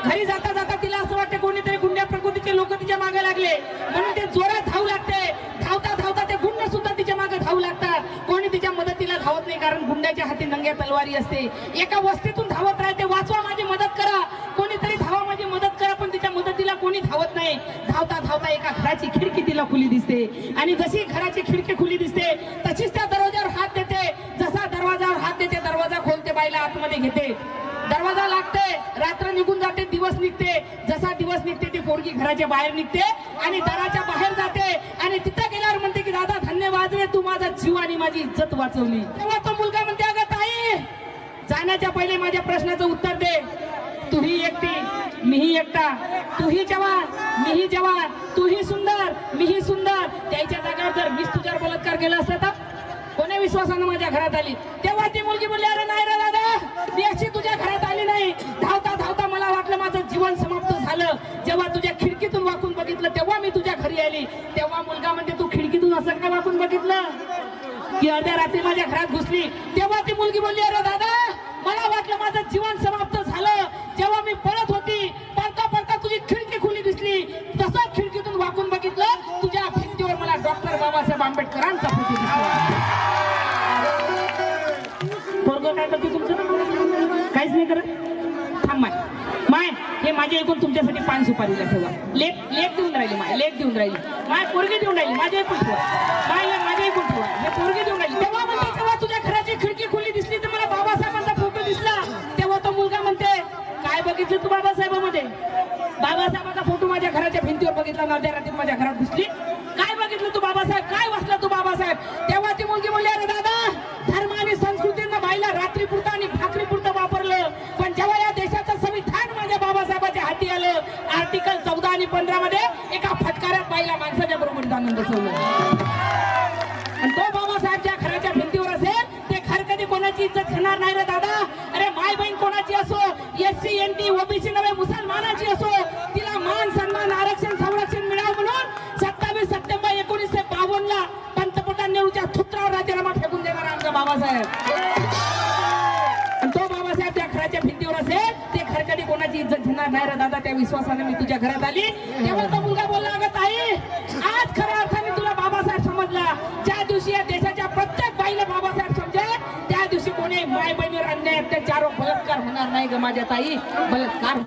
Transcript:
घरी जाता जाता तिला असं वाटतं कोणीतरी गुंड्या प्रकृतीचे लोक तिच्या मागे लागले, म्हणून ते जोरात धावू लागते. धावता धावता ते गुंड सुद्धा तिच्या मागे धावू लागतात. कोणी तिच्या मदतीला धावत नाही, कारण गुंड्याच्या हाती नंग्या तलवारी असते. एका वस्तीतून धावत राहते, वाचवा माझी मदत करा, कोणीतरी धावा माझी मदत करा, पण तिच्या मदतीला कोणी धावत नाही. धावता धावता एका घराची खिडकी तिला खुली दिसते, आणि जशी घराची खिडकी खुली दिसते तशीच त्या दरवाजावर हात देते. जसा दरवाजावर हात देते, दरवाजा खोलते, बाईला आतमध्ये घेते. दरवाजा लागते, रात्र निघून जाते, दिवस निघते. जसा दिवस निघते ती पोरगी घराच्या बाहेर निघते आणि दाराच्या बाहेर जाते, आणि तिथं गेल्यावर म्हणते की दादा धन्यवाद रे, तू माझा जीव आणि माझी इज्जत वाचवली. तेव्हा तो मुलगा म्हणते, अगं ताई, जाण्याच्या पहिले माझ्या प्रश्नाचं उत्तर दे. तूही एकटी, मीही एकटा, तूही जवान, मीही जवान, तूही सुंदर, मीही सुंदर. त्याच्या जागेवर जर मीच तुझ्यावर बलात्कार केला असता तर कोणी विश्वासानं माझ्या घरात आली? तेव्हा ती मुलगी बोलली, अरे नाही रे दादा, मी अशी तुझ्या घरात आली नाही. धावता धावता मला वाटलं माझं जीवन समाप्त झालं. जेव्हा तुझ्या खिडकीतून वाकून बघितलं तेव्हा मी तुझ्या घरी आली. तेव्हा मुलगा म्हणते, तू खिडकीतून असं काय वाकून बघितलं की अर्ध्या रात्री माझ्या घरात घुसली? तेव्हा ती मुलगी बोलली, अरे दादा, मला वाटलं माझं जीवन समाप्त झालं. जेव्हा मी पळत होती, पळता पळता तुझी खिडकी खुली दिसली, तसं खिडकीतून वाकून बघितलं, तुझ्या भिंतीवर मला डॉक्टर बाबासाहेब आंबेडकरांचा फोटो दिसला. पोरगं काय करते तुमचं? काहीच नाही करत. थांब माय, हे माझ्या ऐकून तुमच्यासाठी पान सुपारीला ठेवा. लेख देऊन राहिली, माय लेख देऊन राहिली, माय पोरगी देऊन राहिली, माझ्या ऐकून ठेवा, माय माझ्या ऐकून ठेवा, हे पोरगी देऊन राहिली. तेव्हा म्हणते, जेव्हा तुझ्या घराची खिडकी खुली दिसली तर मला बाबासाहेबांचा फोटो दिसला. तेव्हा तो मुलगा म्हणते, काय बघितलं तू बाबासाहेबांमध्ये? बाबासाहेबांचा फोटो माझ्या घराच्या भिंतीवर बघितला, अर्ध्या रात्री माझ्या घरात घुसली. काय बघितलं तू बाबासाहेब? काय वाचलं तू बाबासाहेब? तेव्हा ती मुलगी बोलली, अरे दादा, धर्म आणि संस्कृतीनं बाईला रात्रीपुरतं आणि भाकरीपुरतं वापरलं, पण जेव्हा या देशाचं संविधान माझ्या बाबासाहेबांच्या हाती आलं, आर्टिकल 14 आणि 15 मध्ये एका फटकाऱ्यात बाईला माणसाच्या बरोबर जाणून बसवलं. आणि तो बाबासाहेबच्या घराच्या भिंतीवर असेल, ते घर कधी कोणाची इज्जत घेणार नाही रे दादा. अरे माय बहीण कोणाची असो, SC NT OBC नव्हे मुसलमानाची असो, तिला मान सन्मान आरक्षण संरक्षण मिळावं म्हणून 27 सप्टेंबर 1952 ला पंतप्रधान नेहरूच्या थुत्रावर राजीनामा फेकून देणार आमचा बाबासाहेब. आणि तो बाबासाहेब त्या घराच्या भिंतीवर असेल, ते घर कधी कोणाची इज्जत घेणार नाही रे दादा. त्या विश्वासाने मी तुझ्या घरात आली. तेव्हा तो मुलगा बोलला, अगं ताई, आज खऱ्या अर्थाने तुला बाबासाहेब समजला. ज्या दिवशी या देशाच्या प्रत्येक बाईला बाबासाहेब समजेल, त्या दिवशी कोणी माय बहिणीवर अन्याय अत्याचार बलात्कार होणार नाही ग माझ्या ताई. बलात्कार